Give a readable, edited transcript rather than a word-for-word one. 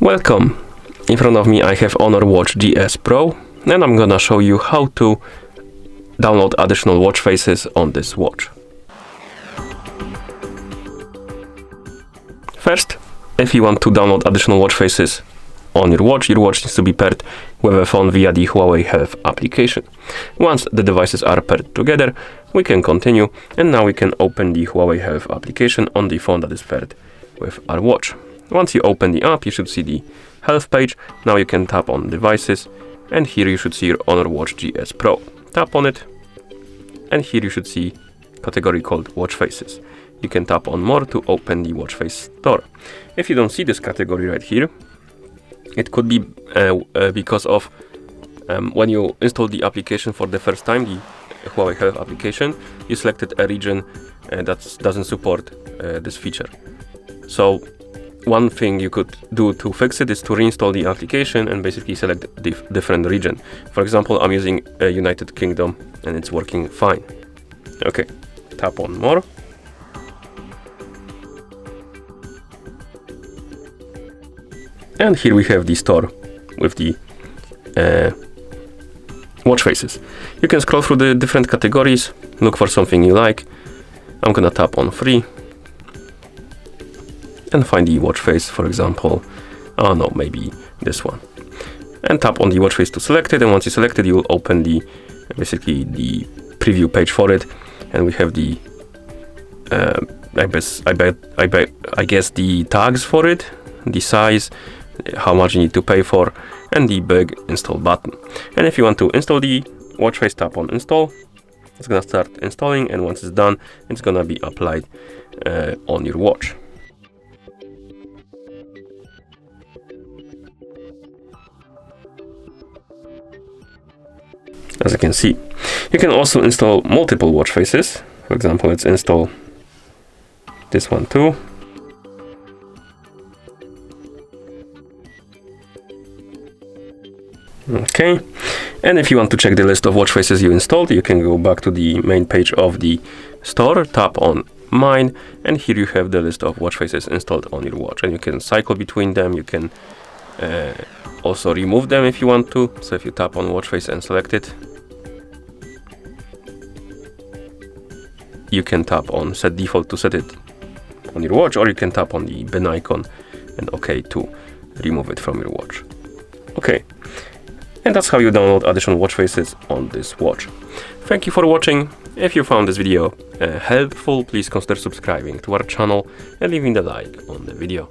Welcome! In front of me I have Honor Watch GS Pro, and I'm gonna show you how to download additional watch faces on this watch. First, if you want to download additional watch faces on your watch needs to be paired with a phone via the Huawei Health application. Once the devices are paired together, we can continue, and now we can open the Huawei Health application on the phone that is paired with our watch. Once you open the app, you should see the health page. Now you can tap on devices, and here you should see your Honor Watch GS Pro. Tap on it, and here you should see category called watch faces. You can tap on more to open the watch face store. If you don't see this category right here, it could be because of when you install the application for the first time, the Huawei Health application, you selected a region that doesn't support this feature. So one thing you could do to fix it is to reinstall the application and basically select the different region. For example, I'm using United Kingdom and it's working fine. Okay, tap on more. And here we have the store with the watch faces. You can scroll through the different categories, look for something you like. I'm gonna tap on free and find the watch face, for example, oh no, maybe this one. And tap on the watch face to select it, and once you select it, you will open the basically the preview page for it, and we have the I guess the tags for it, the size, how much you need to pay for, and the big install button. And if you want to install the watch face, tap on install. It's gonna start installing, and once it's done, it's gonna be applied on your watch. As you can see, you can also install multiple watch faces. For example, let's install this one too. Okay, and if you want to check the list of watch faces you installed, you can go back to the main page of the store, tap on mine, and here you have the list of watch faces installed on your watch, and you can cycle between them. You can also remove them if you want to. So if you tap on watch face and select it, you can tap on set default to set it on your watch, or you can tap on the bin icon and OK to remove it from your watch. Okay, and that's how you download additional watch faces on this watch. Thank you for watching. If you found this video helpful, please consider subscribing to our channel and leaving the like on the video.